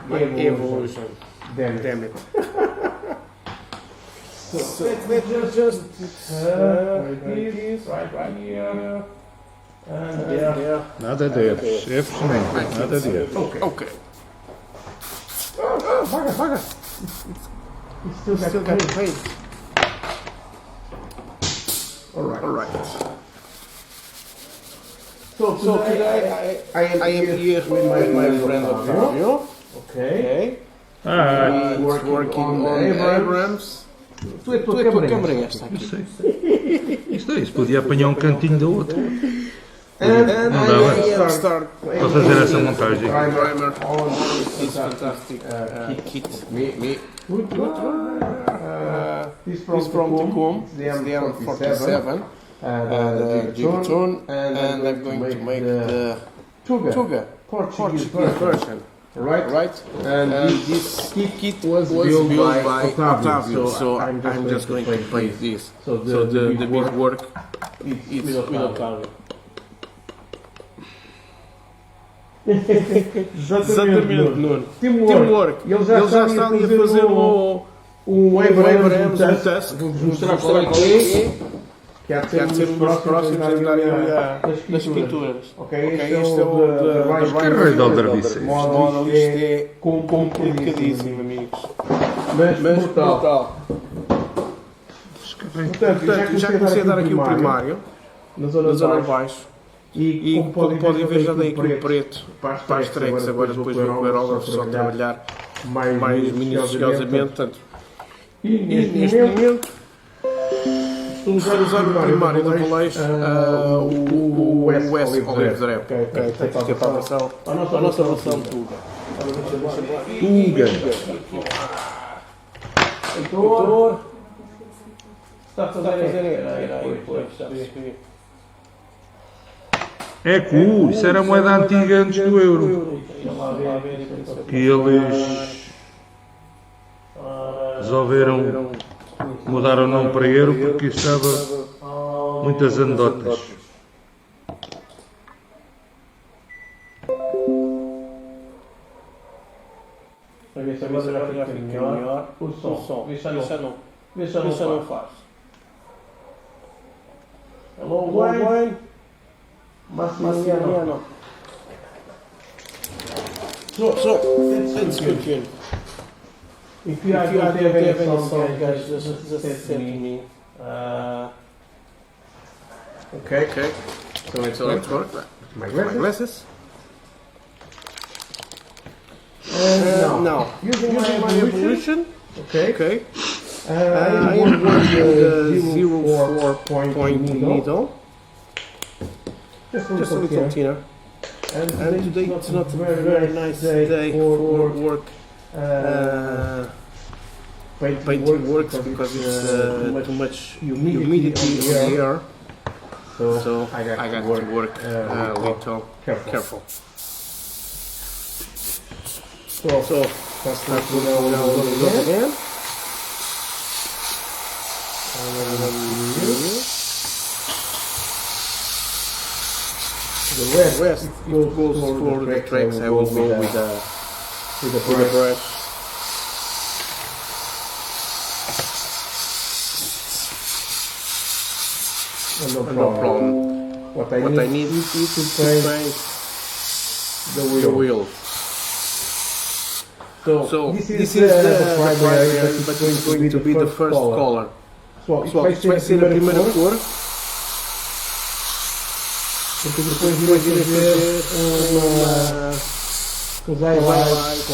My evolution. Damn it. So let's just like this, right here. And there. Nada deles. Esses não. Nada deles. Okay. Vaga. It's still got paid. Alright. So today I am here with my friend Otávio. Okay. Working on Abrams. Tu é tua câmera esta aqui. Isso podia apanhar um cantinho do outro. Não dava. Start Para fazer essa montagem. primer on this fantastic kit. Me. This from Takom. It's the M47. The Gigaton, and I'm going to make the Tuga Portuguese version. Right? And this kit was built by Otávio, so I'm just going to paint this. So the big work is with Otávio. Exatamente, Nuno. Teamwork. Ele já está ali a fazer o Abrams no teste. Vou-vos mostrar qual é que é. Que há de ser um dos próximos a darem nas escrituras. Ok, este é o Que rei de Alderbice. O modulation é complicadíssimo, amigos. Mas brutal. Portanto, já comecei a dar aqui o primário, na zona de baixo. E como podem ver, já dei aqui o preto para as tracks. Agora depois vou com o aerógrafo só trabalhar mais minuciosamente. Portanto, e neste momento estou a usar o primário da Modulation, o S Olive. Que é para a nossa versão Tuga. Heitor, está a fazer É cool, isso era a moeda antiga antes do euro. Que eles resolveram mudar o nome para euro porque estava muitas anedotas. Para ver se agora já fica melhor o som. Vê se não faz. Hello, Wayne. Massimiliano. So let's continue. If you don't have any sound, guys, just send me. Okay. So let's work. My glasses. And now, using my evolution. Okay. I am working the 0.4 needle. Just a little thinner. And today it's not a very nice day for work. Painting works because it's too much humidity in the air. So I got to work a little careful. So let's start with again. The rest goes for the tracks. I will go with the brush. No problem. What I need is to paint the wheel. So this is the primary, but it's going to be the first color. So vai ser a primeira cor. Porque depois vai fazer uns highlights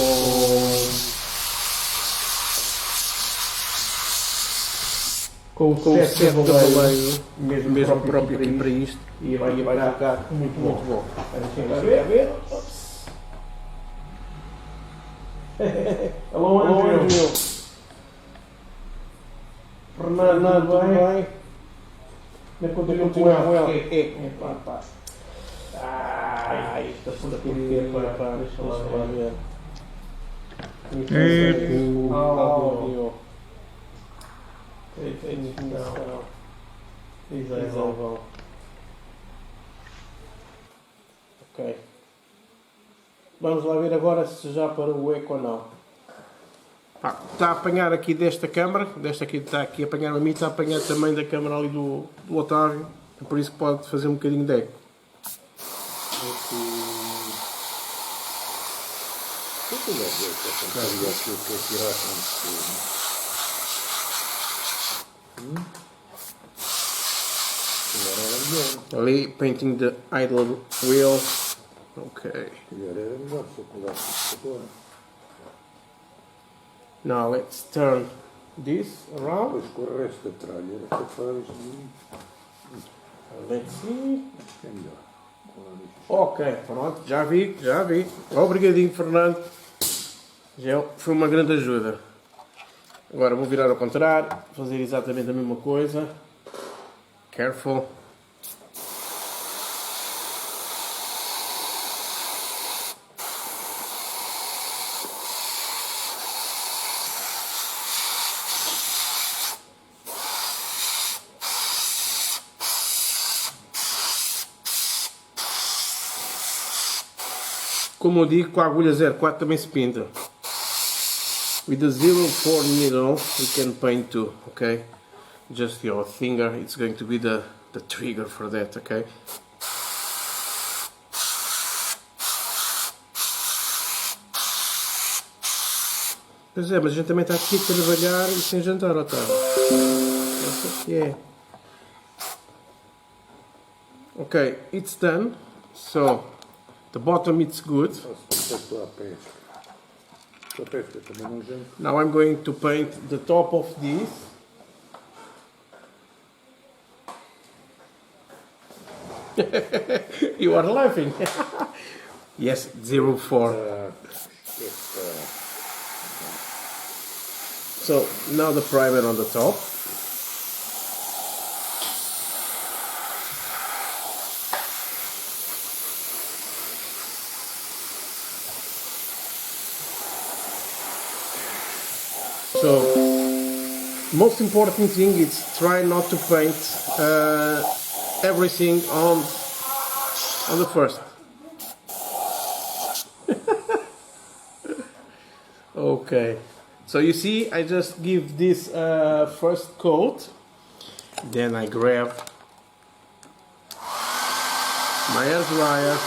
com o set de baleio, mesmo próprio aqui para isto, e vai ficar muito bom. Vamos ver. Hello, Andrew. Fernando, bem? Não continua com ela. Pá. Esta porcaria, pá. Deixa lá ver. Áudio. Não. Exato. Ok. Vamos lá ver agora se já parou o eco ou não. Está a apanhar aqui desta câmara, desta aqui está aqui a apanhar a mim, está a apanhar também da câmara ali do Otávio, é por isso que pode fazer um bocadinho de eco. Ali, painting the idle wheel. Ok. Now let's turn this around. Let's see. Ok, pronto, já vi. Obrigadinho, Fernando. Já foi uma grande ajuda. Agora vou virar ao contrário, fazer exatamente a mesma coisa. Careful. Como eu digo, com a agulha 04 também se pinta. With the 04 needle, we can paint too, okay? Just your finger, it's going to be the trigger for that, okay? Pois é, mas a gente também está aqui a trabalhar e sem jantar, Otávio. Essa aqui é. Ok, it's done. So, the bottom it's good. Now I'm going to paint the top of this. You are laughing. Yes, 04. So now the primer on the top. So, most important thing is try not to paint everything on the first. Okay, so you see, I just give this first coat, then I grab my hair dryer.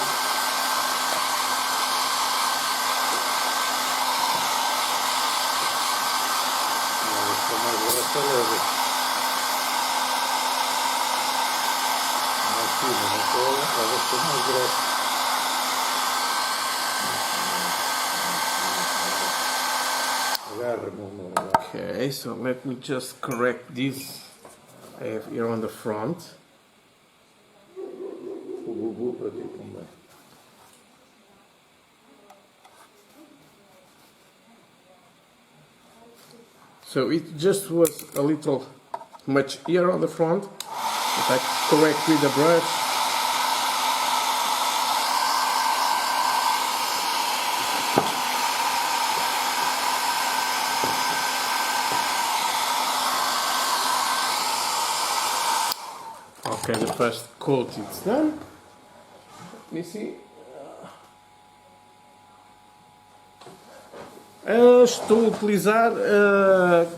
Okay, so let me just correct this. I have here on the front. So it just was a little much here on the front, but I correct with the brush. Okay, the first coat is done. Let me see. Estou a utilizar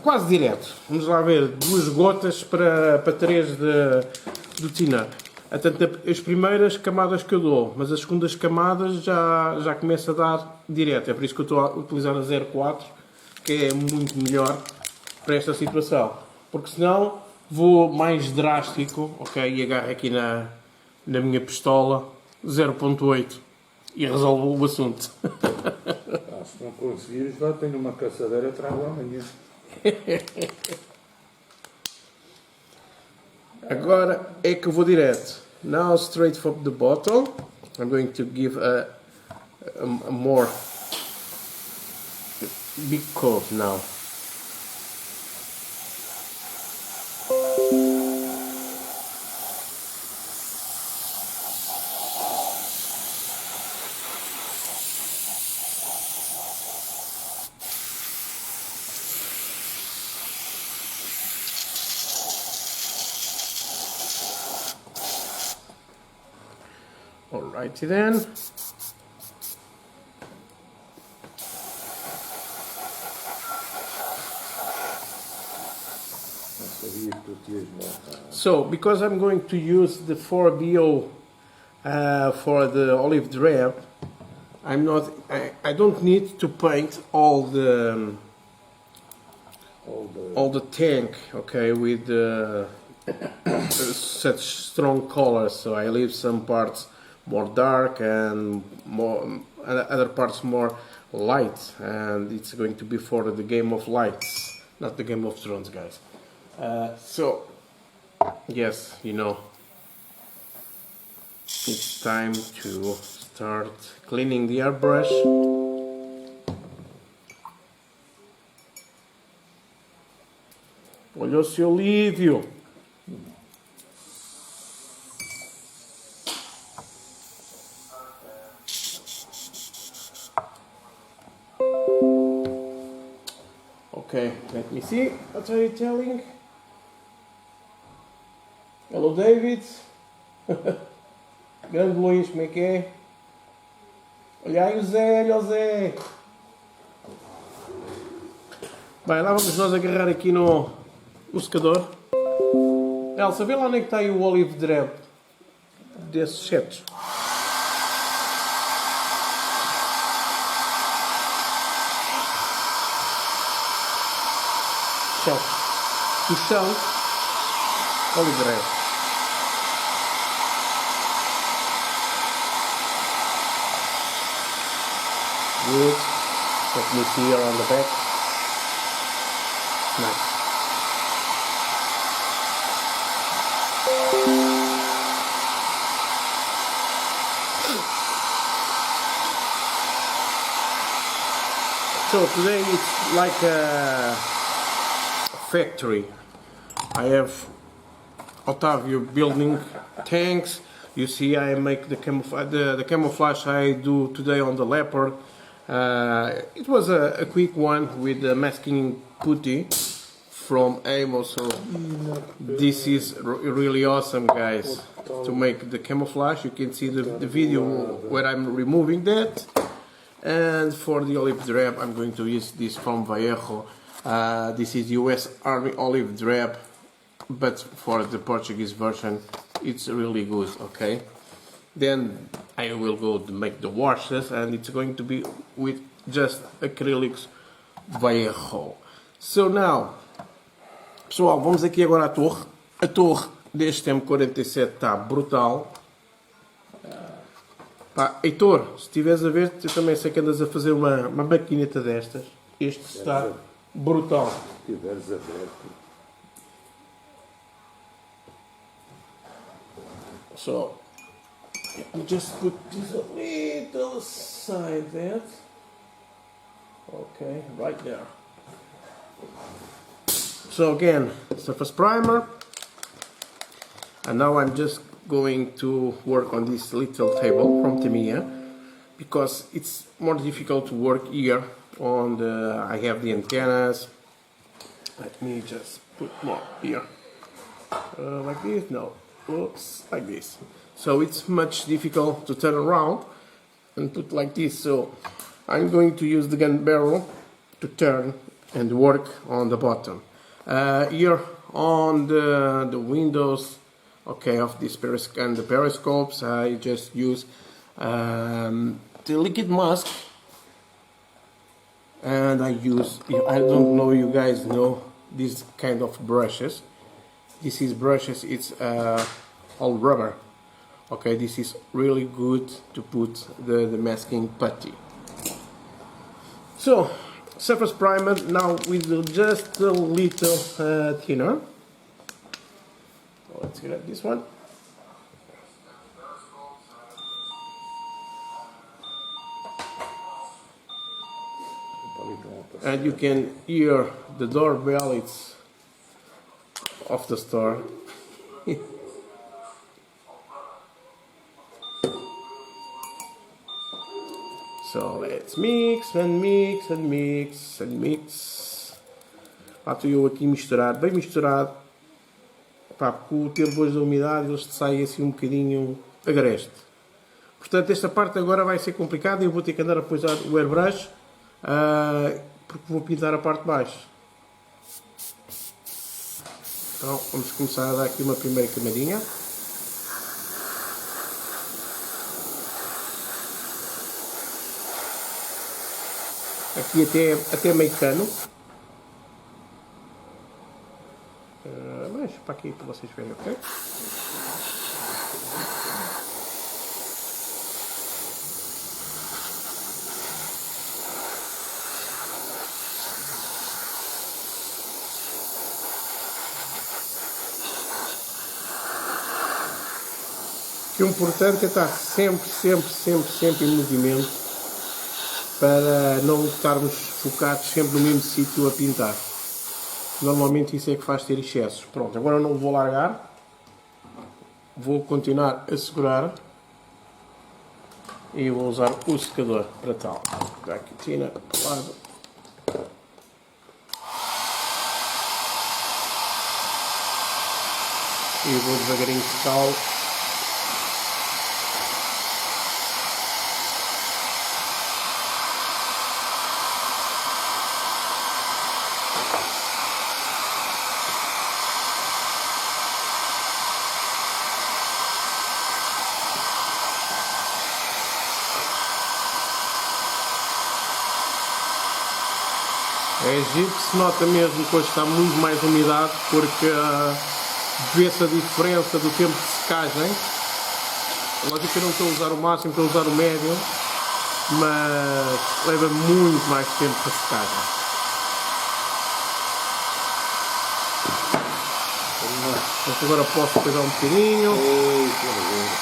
quase direto. Vamos lá ver, 2 gotas para 3 de tinar. Portanto, as primeiras camadas que eu dou, mas as segundas camadas já começa a dar direto. É por isso que eu estou a utilizar a 04, que é muito melhor para esta situação. Porque senão vou mais drástico, ok? E agarro aqui na minha pistola 0.8 e resolvo o assunto. Se não conseguires, lá tenho uma caçadeira, trago amanhã. Agora é que eu vou direto. Now straight from the bottle. I'm going to give a more big coat now. Alrighty then. So, because I'm going to use the 4BO for the olive drab, I don't need to paint all the tank, okay, with such strong colors. So I leave some parts more dark and other parts more light, and it's going to be for the Game of Lights, not the Game of Thrones, guys. So yes, you know, it's time to start cleaning the airbrush. Olha o seu Lívio. Okay, let me see. What are you telling? Hello, David. Grande Luís, como é que é? Olha aí o Zé, olha o Zé. Bem, lá vamos nós agarrar aqui no secador. Elsa, vê lá onde é que está aí o olive drab desses sets. Chão. O chão. Olive drab. Good. Let me see here on the back. Nice. So today it's like a factory. I have Otavio building tanks. You see, I make the camouflage I do today on the leopard. It was a quick one with the masking putty from Amo, so this is really awesome, guys, to make the camouflage. You can see the video where I'm removing that. And for the olive drab, I'm going to use this from Vallejo. This is US Army olive drab, but for the Portuguese version, it's really good, okay? Then I will go to make the washes, and it's going to be with just acrylics Vallejo. So now, pessoal, vamos aqui agora à torre. A torre deste M47 está brutal. Pá, Heitor, se estiveres a ver, eu também sei que andas a fazer uma maquineta destas. Este está brutal. Se estiveres a ver. So, we just put this a little aside that. Okay, right there. So again, surface primer. And now I'm just going to work on this little table from Tamiya, because it's more difficult to work here on the, I have the antennas. Let me just put more here. Like this? No. Oops, like this. So it's much difficult to turn around and put like this. So I'm going to use the gun barrel to turn and work on the bottom. Here on the windows, okay, of this and the periscopes, I just use the liquid mask, and I use, I don't know, you guys know these kind of brushes. This is brushes, it's all rubber. Okay, this is really good to put the masking putty. So, surface primer now with just a little thinner. Let's grab this one. And you can hear the doorbell, it's of the store. So let's mix and mix and mix and mix. Lá estou eu aqui misturar, bem misturado. Pá, porque o tempo hoje da umidade eles saem assim um bocadinho agreste. Portanto, esta parte agora vai ser complicada e eu vou ter que andar a pôr o airbrush, porque vou pintar a parte de baixo. Então vamos começar a dar aqui uma primeira camadinha. Aqui até meio cano. Mas para aqui para vocês verem, ok? O importante é estar sempre em movimento para não estarmos focados sempre no mesmo sítio a pintar. Normalmente isso é que faz ter excessos. Pronto, agora não vou largar. Vou continuar a segurar. E vou usar o secador para tal. Dá aqui tina para o lado. E vou devagarinho secá-lo. É giro que se nota mesmo que hoje está muito mais umidade, porque vê-se a diferença do tempo de secagem. Lógico que eu não estou a usar o máximo, estou a usar o médio, mas leva muito mais tempo para secagem. Mas agora posso pegar um bocadinho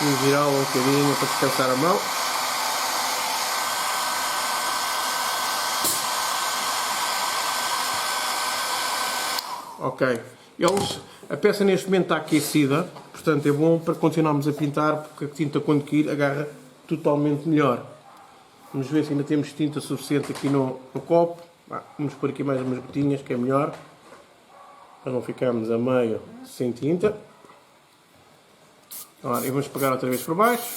e virá-lo um bocadinho para descansar a mão. Ok, a peça neste momento está aquecida, portanto é bom para continuarmos a pintar, porque a tinta quando cair agarra totalmente melhor. Vamos ver se ainda temos tinta suficiente aqui no copo. Vamos pôr aqui mais umas gotinhas, que é melhor, para não ficarmos a meio sem tinta. Ora, e vamos pegar outra vez por baixo.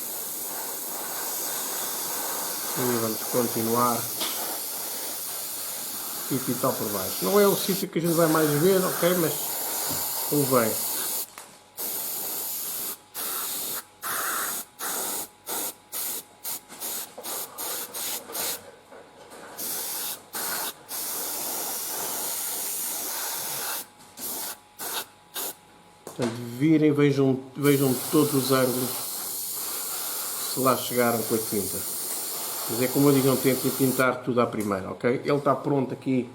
E vamos continuar. E pintar por baixo. Não é o sítio que a gente vai mais ver, ok? Mas convém. Portanto, virem, vejam todos os ângulos se lá chegaram com a tinta. Mas é como eu digo, não tentem pintar tudo à primeira, ok? Ele está pronto aqui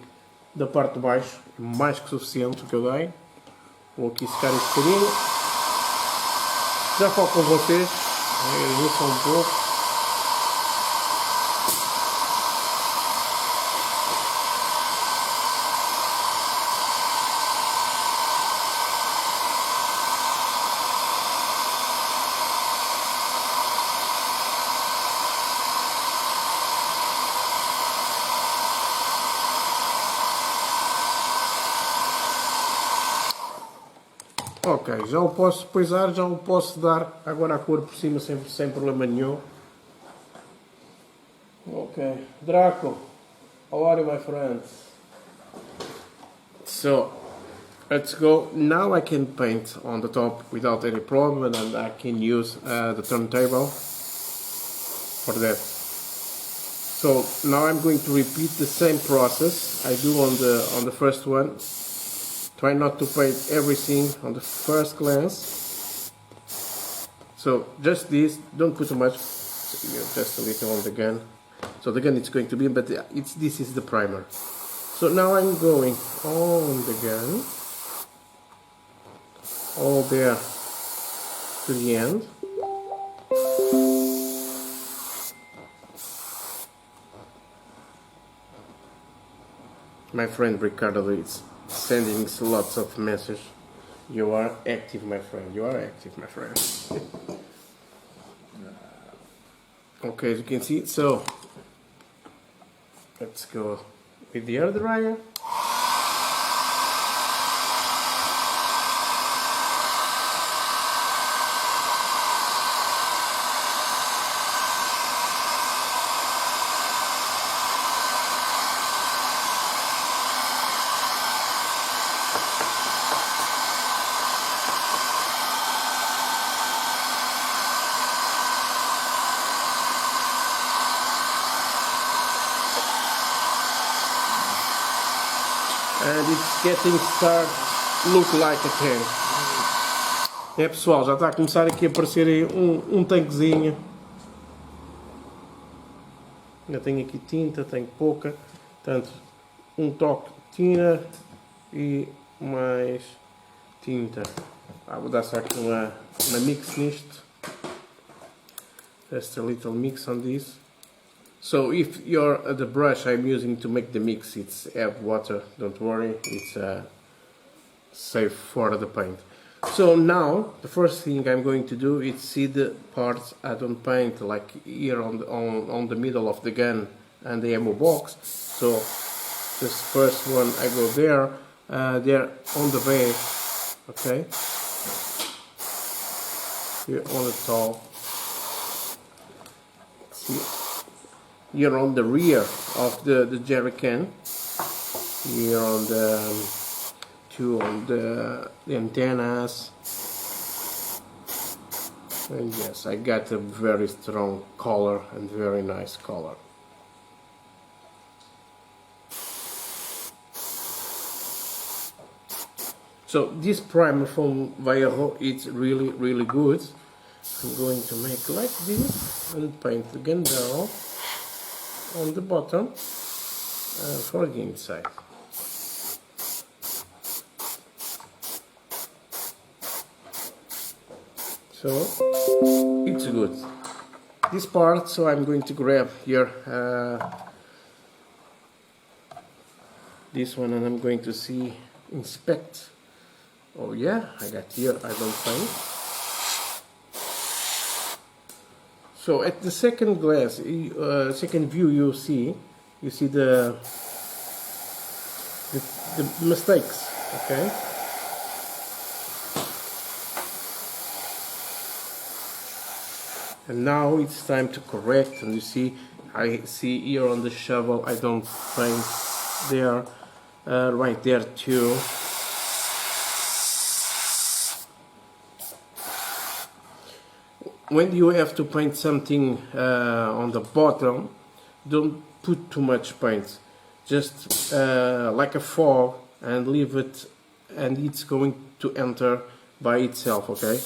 da parte de baixo, mais que suficiente o que eu dei. Vou aqui secar este bocadinho. Já falo com vocês, eu só um pouco. Ok, já o posso pesar, já o posso dar agora a cor por cima sem problema nenhum. Ok, Draco, how are you, my friends? So, let's go. Now I can paint on the top without any problem, and I can use the turntable for that. So now I'm going to repeat the same process I do on the first one. Try not to paint everything on the first glance. So just this, don't put too much, just a little on the gun. So the gun it's going to be, but this is the primer. So now I'm going on the gun, all there to the end. My friend Ricardo is sending lots of messages. You are active, my friend. You are active, my friend. Okay, as you can see, so let's go with the air dryer. and it's getting start look like a tank. É pessoal, já está a começar aqui a aparecer aí um tanquezinho. Ainda tenho aqui tinta, tenho pouca, portanto um toque de tinta e mais tinta. Vou dar só aqui uma mix nisto. Just a little mix on this. So if the brush I'm using to make the mix, it's have water, don't worry, it's safe for the paint. So now the first thing I'm going to do is see the parts I don't paint, like here on the middle of the gun and the ammo box. So this first one I go there, there on the base, okay, here on the top, see, here on the rear of the jerry can, here on the on the antennas, and yes, I got a very strong color and very nice color. So this primer from Vallejo, it's really good. I'm going to make like this and paint the gun barrel on the bottom and for the inside. So it's good. This part, so I'm going to grab here this one, and I'm going to inspect. Oh yeah, I got here, I don't paint. So at the second glass, second view, you see the mistakes, okay? And now it's time to correct, and you see, I see here on the shovel I don't paint there, right there too. When you have to paint something on the bottom, don't put too much paint, just like a fog, and leave it, and it's going to enter by itself, okay?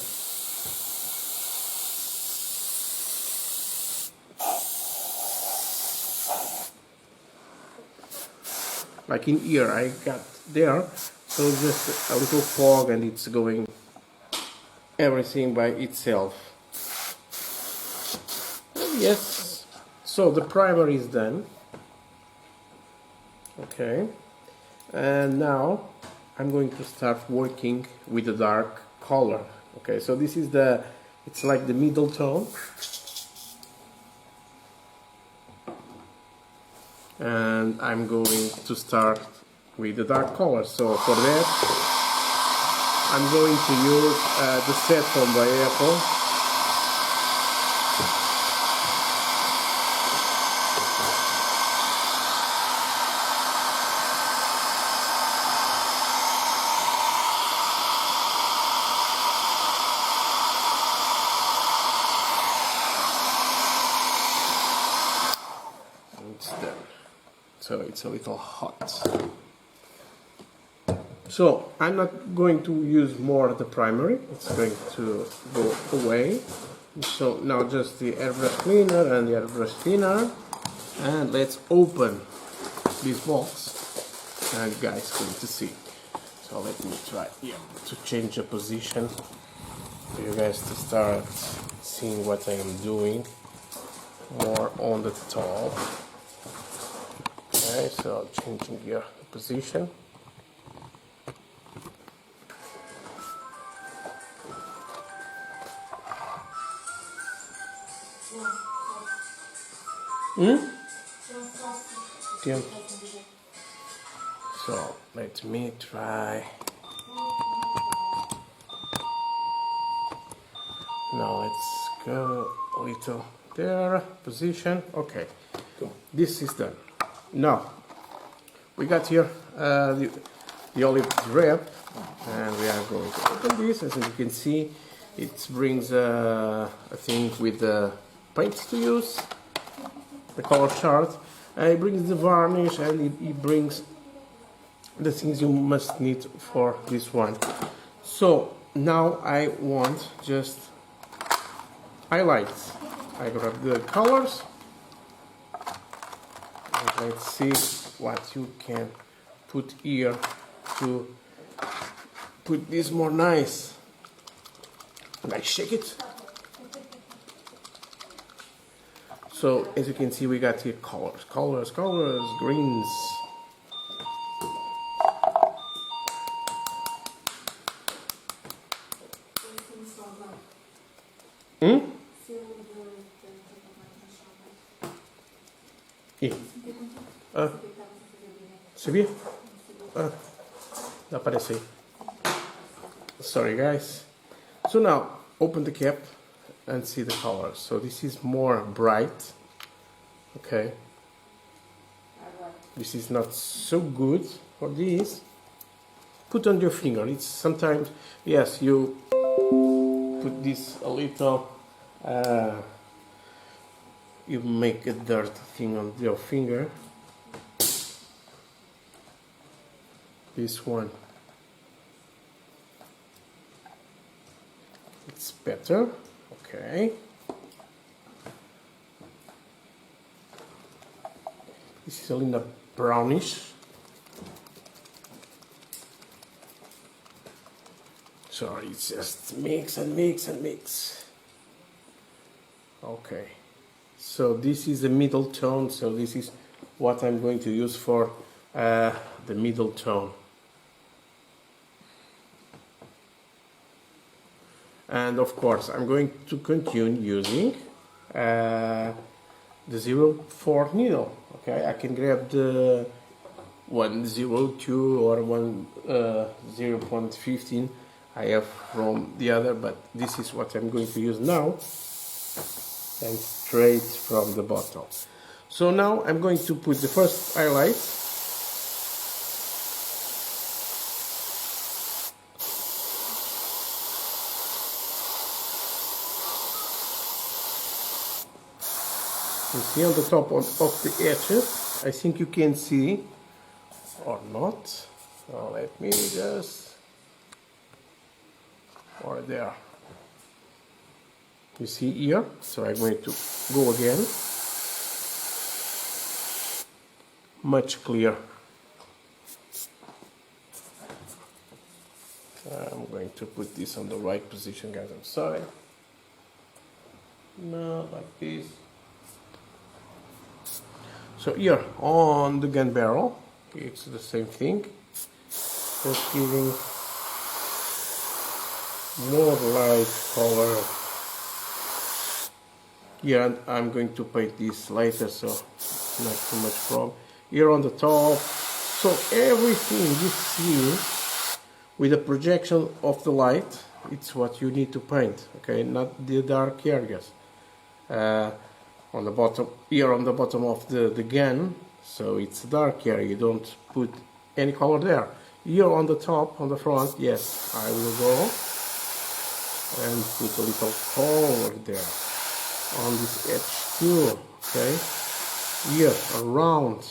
Like in here, I got there, so just a little fog and it's going everything by itself. And yes, so the primer is done. Okay, and now I'm going to start working with the dark color. Okay, so this is it's like the middle tone. And I'm going to start with the dark color. So for that, I'm going to use the set from Vallejo. It's done. So it's a little hot. So I'm not going to use more of the primary, it's going to go away. So now just the airbrush cleaner and the airbrush thinner, and let's open this box and you guys going to see. So let me try here to change the position for you guys to start seeing what I am doing more on the top. Okay, so changing here the position. So let me try. Now let's go a little there, position. Okay, this is done. Now we got here the olive drip, and we are going to open this. As you can see, it brings a thing with the paints to use, the color chart, and it brings the varnish, and it brings the things you must need for this one. So now I want just highlights. I grab the colors and let's see what you can put here to put this more nice. And I shake it. So as you can see, we got here colors, greens. Sabia? Apareceu. Sorry guys. So now open the cap and see the colors. So this is more bright. Okay. This is not so good for this. Put on your finger. It's sometimes, yes, you put this a little, you make a dirt thing on your finger. This one, it's better. Okay. This is a little brownish. Sorry, it's just mix and mix and mix. Okay. So this is the middle tone. So this is what I'm going to use for the middle tone. And of course, I'm going to continue using the 04 needle. Okay, I can grab the 102 or 0.15 I have from the other, but this is what I'm going to use now, and straight from the bottle. So now I'm going to put the first highlight. You see on the top of the edges, I think you can see, or not. So let me just, or there. You see here, so I'm going to go again. Much clearer. I'm going to put this on the right position, guys, I'm sorry. No, like this. So here on the gun barrel, it's the same thing, just giving more light color. Here I'm going to paint this later, so not too much problem. Here on the top, so everything you see with the projection of the light, it's what you need to paint, okay, not the dark areas. On the bottom, here on the bottom of the gun, so it's dark area, you don't put any color there. Here on the top, on the front, yes, I will go and put a little color there. On this edge too, okay, here around.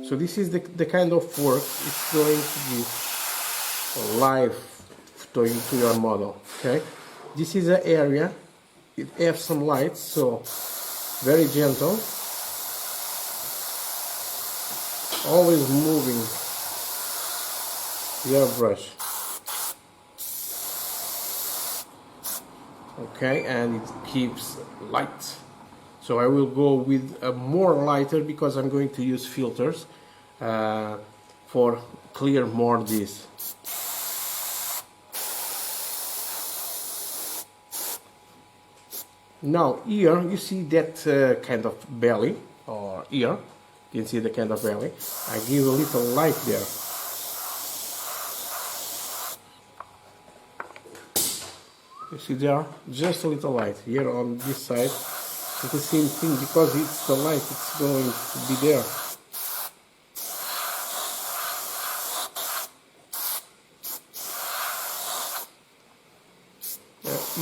So this is the kind of work it's going to give life to your model, okay. This is an area, it has some light, so very gentle, always moving your brush, okay, and it keeps light. So I will go with a more lighter because I'm going to use filters for clear more this. Now here you see that kind of belly, or here you can see the kind of belly. I give a little light there. You see there, just a little light. Here on this side, it's the same thing, because it's the light, it's going to be there.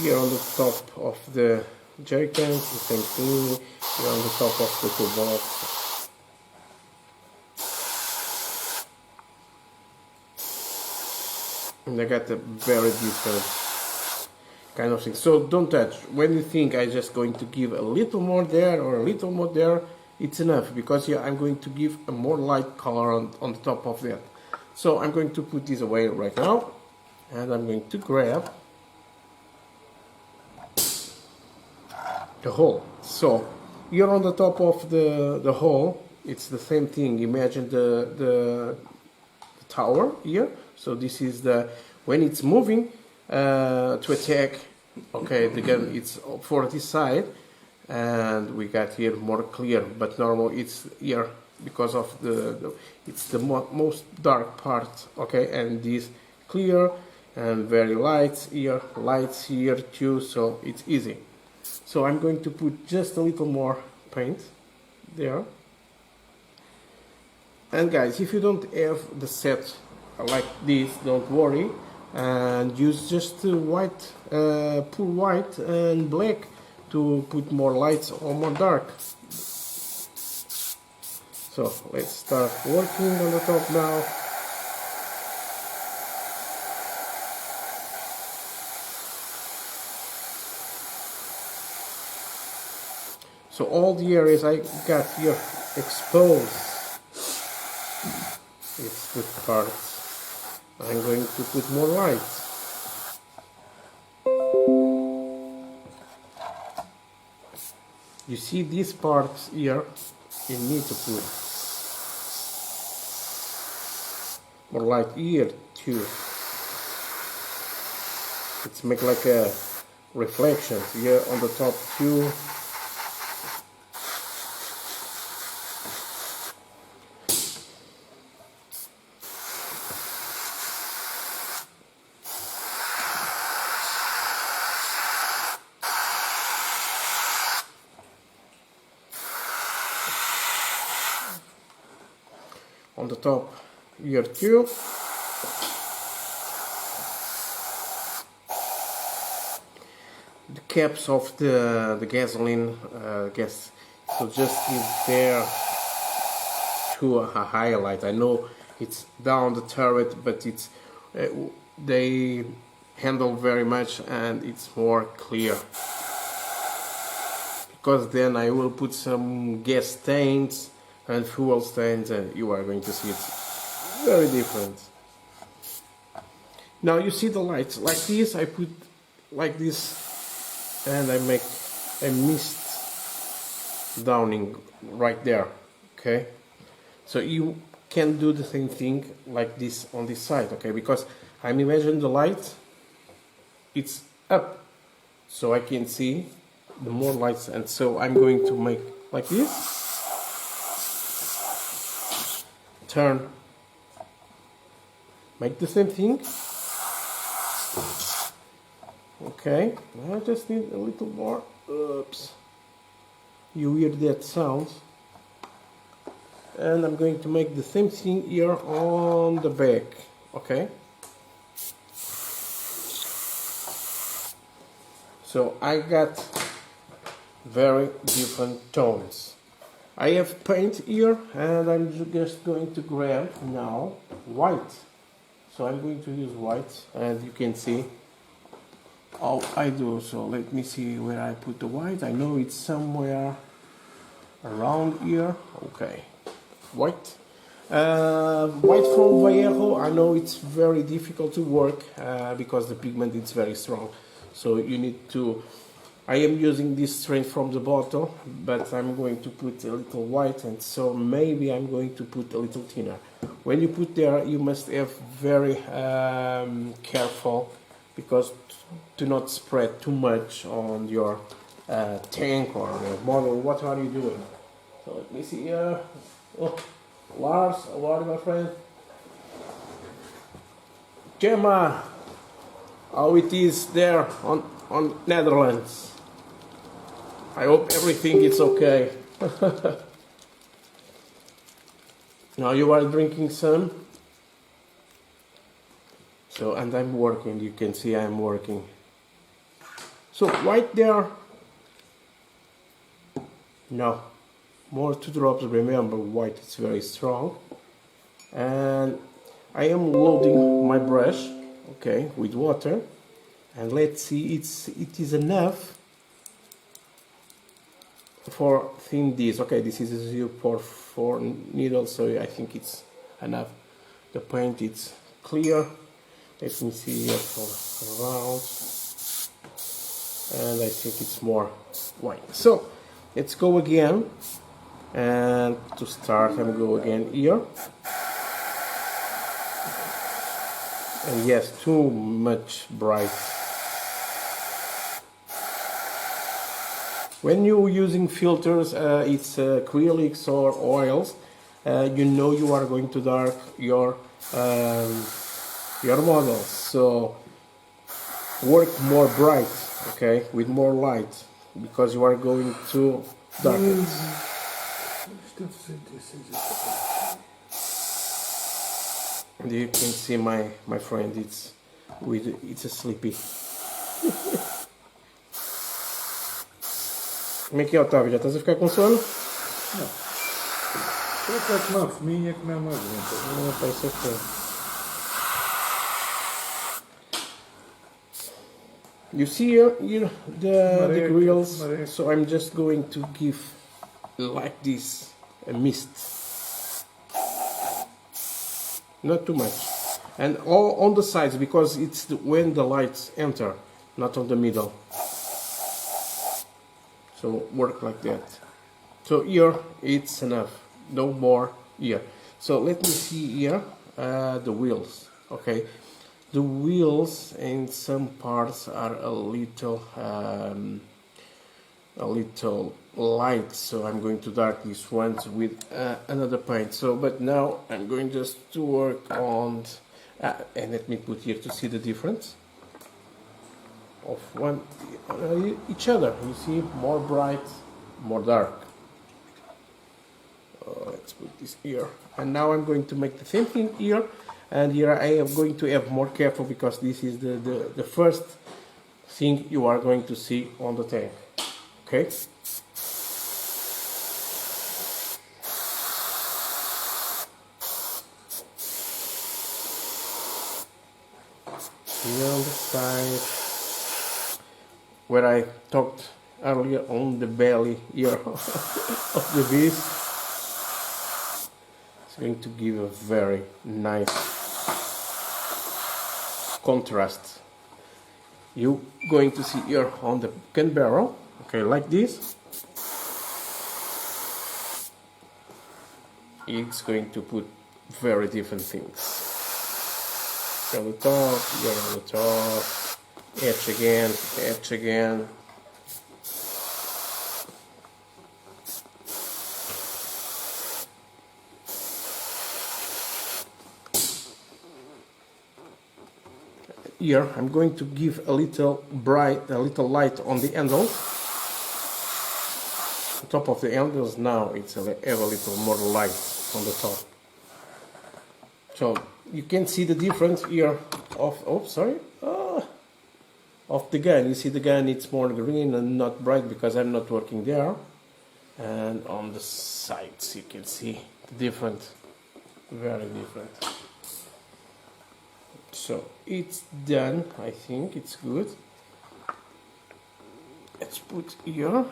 Here on the top of the jerry cans, the same thing. Here on the top of the toolbox. And I got a very different kind of thing. So don't touch. When you think I'm just going to give a little more there or a little more there, it's enough, because I'm going to give a more light color on the top of that. So I'm going to put this away right now, and I'm going to grab the hole. So here on the top of the hole, it's the same thing. Imagine the tower here. So this is when it's moving to attack. Okay, the gun it's for this side, and we got here more clear. But normal it's here because of it's the most dark part. Okay, and this clear and very lights here too. So it's easy. So I'm going to put just a little more paint there. And guys, if you don't have the set like this, don't worry, and use just white, pure white and black to put more lights or more dark. So let's start working on the top now. So all the areas I got here exposed, it's the parts I'm going to put more light. You see these parts here, you need to put more light here too. It's make like a reflection here on the top too. On the top here too. The caps of the gasoline gas, so just give there to a highlight. I know it's down the turret, but it's they handle very much and it's more clear, because then I will put some gas stains and fuel stains, and you are going to see it's very different. Now you see the lights like this. I put like this, and I make a mist downing right there. Okay, so you can do the same thing like this on this side. Okay, because I'm imagining the light, it's up, so I can see the more lights, and so I'm going to make like this. Turn, make the same thing. Okay, I just need a little more. Oops, you hear that sound. And I'm going to make the same thing here on the back. Okay, so I got very different tones. I have paint here, and I'm just going to grab now white. So I'm going to use white, and you can see how I do. So let me see where I put the white. I know it's somewhere around here. Okay, white. White from Vallejo. I know it's very difficult to work because the pigment is very strong. So you need to. I am using this strength from the bottle, but I'm going to put a little white, and so maybe I'm going to put a little thinner. When you put there, you must have very careful, because do not spread too much on your tank or your model. What are you doing? So let me see here. Oh, Lars, how are you, my friend? Gemma, how it is there on Netherlands? I hope everything is okay. Now you are drinking some. So, and I'm working, you can see I'm working. So right there, Now, more 2 drops. Remember, white is very strong. And I am loading my brush, okay, with water. And let's see, it is enough for thin this. Okay, this is a 0.4 needle, so I think it's enough. The paint is clear. Let me see here for around, and I think it's more white. So let's go again, and to start I'm go again here. And yes, too much bright. When you're using filters, it's acrylics or oils, you know you are going to dark your models. So work more bright, okay, with more light, because you are going to darken. And you can see my friend, it's a sleepy. Como é que é, Otávio? Já estás a ficar com sono? Não. Estou a tomar uma fominha, comer uma aguenta. Não, parece que you see here the grills, so I'm just going to give like this a mist, not too much, and all on the sides, because it's when the lights enter, not on the middle. So work like that. So here it's enough, no more here. So let me see here the wheels. Okay, the wheels in some parts are a little light, so I'm going to dark these ones with another paint. So, but now I'm going just to work on, and let me put here to see the difference of one each other. You see, more bright, more dark. Let's put this here, and now I'm going to make the same thing here. And here I am going to have more careful, because this is the first thing you are going to see on the tank. Okay? Here on the side, where I talked earlier, on the belly here of the beast, it's going to give a very nice contrast. You're going to see here on the gun barrel, okay, like this. It's going to put very different things. Here on the top, here on the top, edge again, edge again. Here I'm going to give a little light on the handles. On top of the handles now it's have a little more light on the top. So you can see the difference here of of the gun. You see the gun, it's more green and not bright because I'm not working there. And on the sides you can see the different, very different. So it's done, I think it's good. Let's put here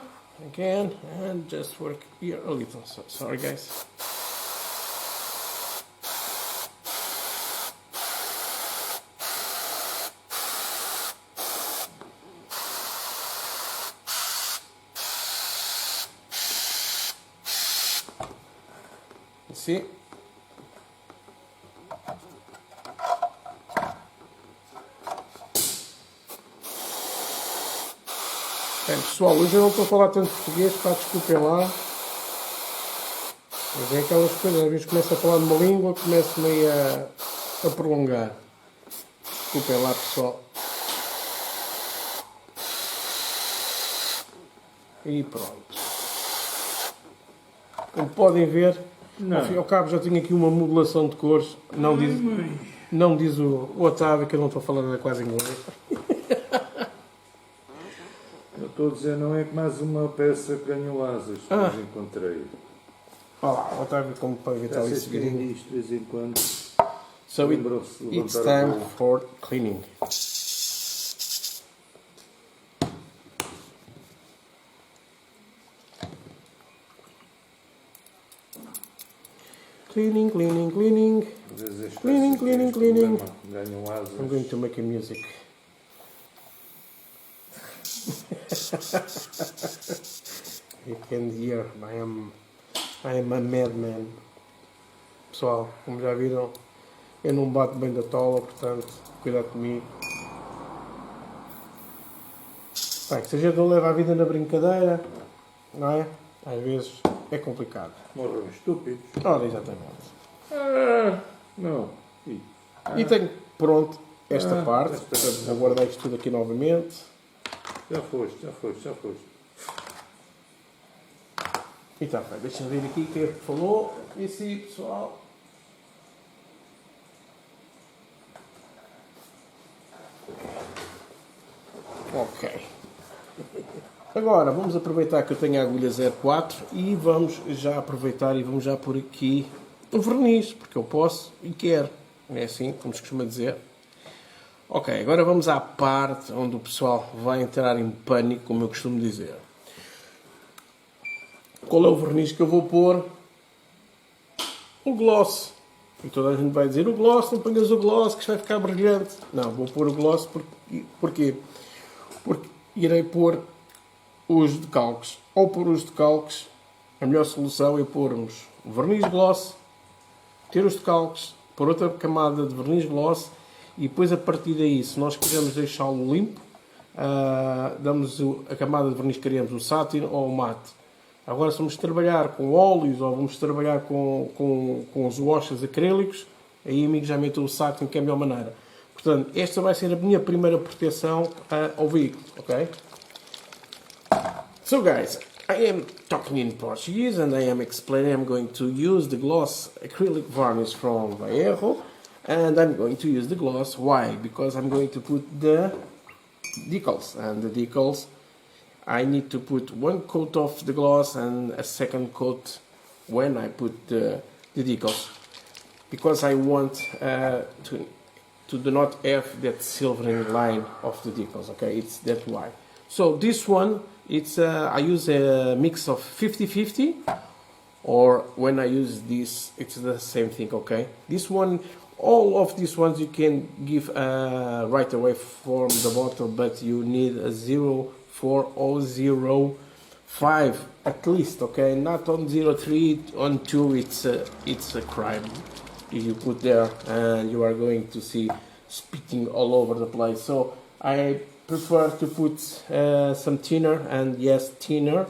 again and just work here a little. So sorry guys. You see? Bem, pessoal, hoje eu não estou a falar tanto português, pá, desculpem lá. Mas é aquelas coisas, às vezes começo a falar numa língua, começo meio a prolongar. Desculpem lá, pessoal. E pronto. Como podem ver, ao fim e ao cabo já tenho aqui uma modulação de cores. Não diz o Otávio, que eu não estou falando quase inglês. estou a dizer, não é que mais uma peça que ganhou asas que eu encontrei. Olha lá, vou estar a ver como para evitar isso. Querem isto de vez em quando. So it's time for cleaning. Cleaning, cleaning, cleaning. Cleaning, cleaning, cleaning. Ganham asas. I'm going to make a music. You can hear, I am a madman. Pessoal, como já viram, eu não bato bem da tola, portanto, cuidado comigo. Bem, se a gente não leva a vida na brincadeira, não é? Às vezes é complicado. Morram estúpidos. Ora, exatamente. Não. E tenho pronto esta parte, portanto, vou guardar isto tudo aqui novamente. Já foste. E está feito. Deixa-me ver aqui quem é que falou. E sim, pessoal. Ok. Agora vamos aproveitar que eu tenho a agulha 04 e vamos já aproveitar e vamos já pôr aqui um verniz, porque eu posso e quero. É assim, como se costuma dizer. Ok, agora vamos à parte onde o pessoal vai entrar em pânico, como eu costumo dizer. Qual é o verniz que eu vou pôr? O gloss. E toda a gente vai dizer, o gloss, não ponhas o gloss que isto vai ficar brilhante. Não, vou pôr o gloss porquê? Porque irei pôr os decalques. Ao pôr os decalques, a melhor solução é pormos o verniz gloss, ter os decalques, pôr outra camada de verniz gloss e depois a partir daí, se nós quisermos deixá-lo limpo, damos a camada de verniz que queremos, o satin ou o mate. Agora, se vamos trabalhar com óleos ou vamos trabalhar com os washes acrílicos, aí, amigo, já meto o satin, que é a melhor maneira. Portanto, esta vai ser a minha primeira proteção ao veículo, ok? So, guys, I am talking in Portuguese and I am explaining. I'm going to use the gloss acrylic varnish from Vallejo and I'm going to use the gloss. Why? Because I'm going to put the decals, and the decals I need to put one coat of the gloss and a second coat when I put the decals, because I want to do not have that silvering line of the decals. Okay, it's that why. So this one, it's I use a mix of 50-50, or when I use this, it's the same thing. Okay, this one, all of these ones you can give right away from the bottle, but you need a 0.4 or 0.5 at least. Okay, not on 0.3, on 2 it's a crime if you put there, and you are going to see spitting all over the place. So I prefer to put some thinner, and yes, thinner.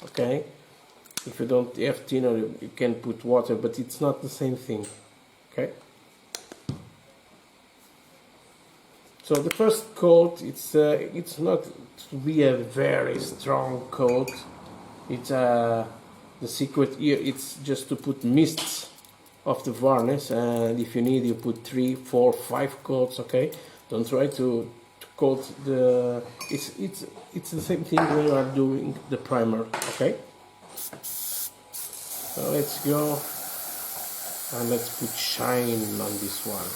Okay, if you don't have thinner, you can put water, but it's not the same thing. Okay. So the first coat, it's not to be a very strong coat. It's the secret here. It's just to put mists of the varnish, and if you need, you put 3, 4, 5 coats. Okay, don't try to coat the. It's the same thing when you are doing the primer. Okay. So let's go and let's put shine on this one.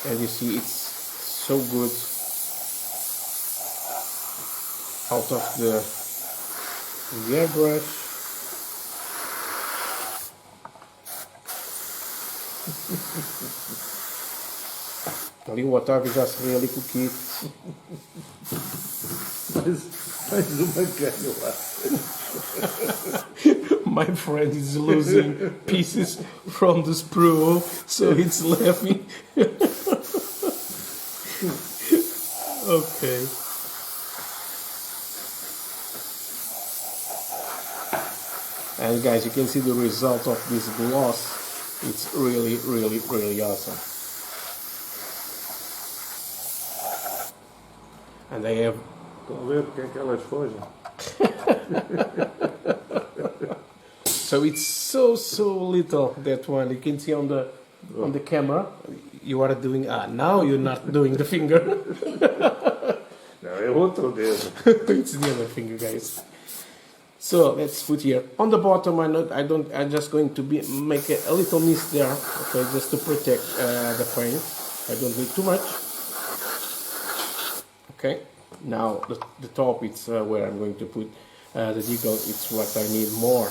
And you see, it's so good out of the airbrush. Ali o Otávio já se vê ali com o kit. Mais uma canha lá. My friend is losing pieces from the sprue, so it's laughing. Okay. And guys, you can see the result of this gloss. It's really, really, really awesome. And I have... Estão a ver porque é que elas fogem? So it's so little, that one. You can see on the camera. You are doing, now you're not doing the finger. Não, é outro dedo. It's the other finger, guys. So let's put here on the bottom. I'm just going to make a little mist there, okay, just to protect the paint. I don't need too much. Okay, now the top, it's where I'm going to put the decal. It's what I need more.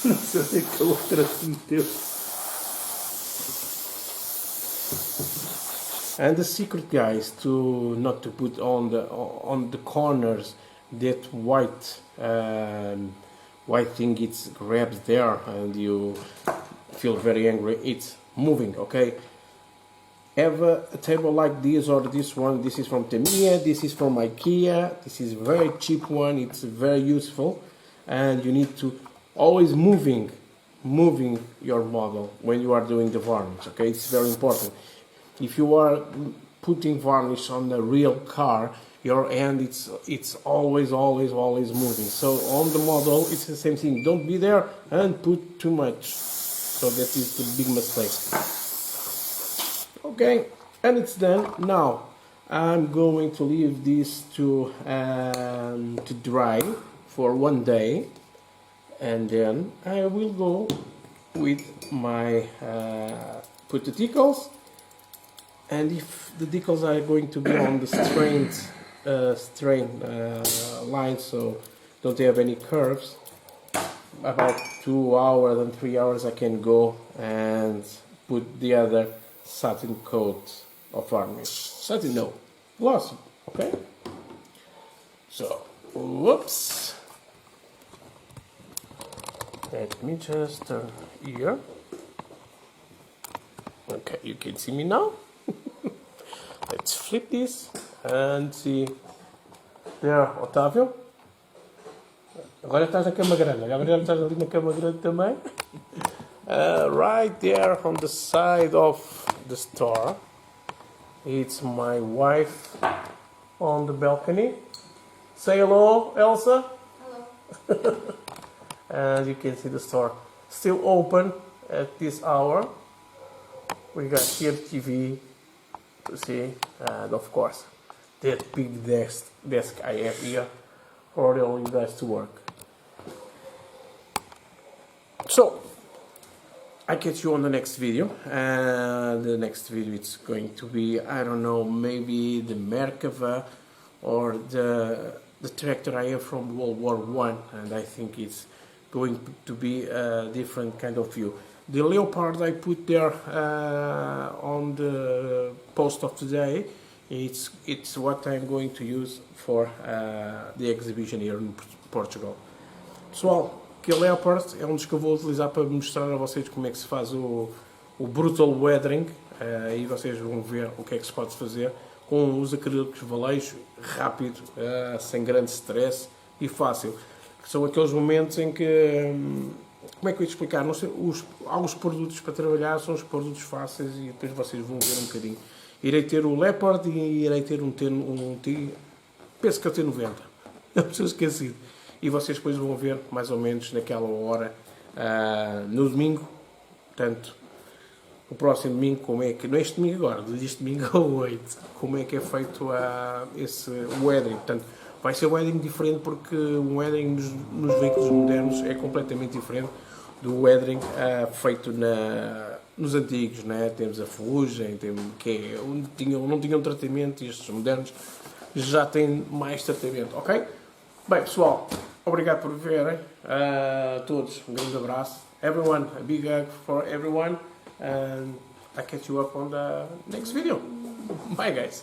Não sei onde é que a outra se meteu. And the secret, guys, to not to put on the corners that white thing. It grabs there and you feel very angry. It's moving, okay? Have a table like this, or this one. This is from Tamiya, this is from IKEA. This is very cheap one. It's very useful, and you need to always moving your model when you are doing the varnish. Okay, it's very important. If you are putting varnish on a real car, your hand it's always moving. So on the model, it's the same thing. Don't be there and put too much. So that is the big mistake. Okay, and it's done. Now I'm going to leave this to dry for 1 day, and then I will go with my put the decals. And if the decals are going to be on the strain line, so don't have any curves, about 2 hours and 3 hours I can go and put the other satin coat of varnish. Satin, no, gloss. Okay. So, whoops. Let me just turn here. Okay, you can see me now. Let's flip this and see. There, Otávio. Agora estás na cama grande. Agora estás ali na cama grande também. Right there on the side of the store, it's my wife on the balcony. Say hello, Elsa. Hello. And you can see the store still open at this hour. We got here TV to see, and of course that big desk I have here for all you guys to work. So I catch you on the next video, and the next video it's going to be, I don't know, maybe the Merkava or the tractor I have from World War I, and I think it's going to be a different kind of view. The leopard I put there on the post of today, it's what I'm going to use for the exhibition here in Portugal. Pessoal, que leopard é dos que eu vou utilizar para mostrar a vocês como é que se faz o brutal weathering, e vocês vão ver o que é que se pode fazer com os acrílicos valeixos, rápido, sem grande stress e fácil. Que são aqueles momentos em que, como é que eu ia explicar? Não sei, alguns produtos para trabalhar são os produtos fáceis e depois vocês vão ver um bocadinho. Irei ter o Leopard e irei ter um T, penso que é o T90, não preciso esquecido. E vocês depois vão ver mais ou menos naquela hora, no domingo, portanto, o próximo domingo, como é que, não é este domingo agora, este domingo ao 8, como é que é feito esse weathering. Portanto, vai ser um weathering diferente, porque o weathering nos veículos modernos é completamente diferente do weathering feito nos antigos, né? Temos a ferrugem, que não tinham tratamento, e estes modernos já têm mais tratamento, ok? Bem, pessoal, obrigado por verem, todos, um grande abraço, everyone, a big hug for everyone, and I catch you up on the next video. Bye, guys.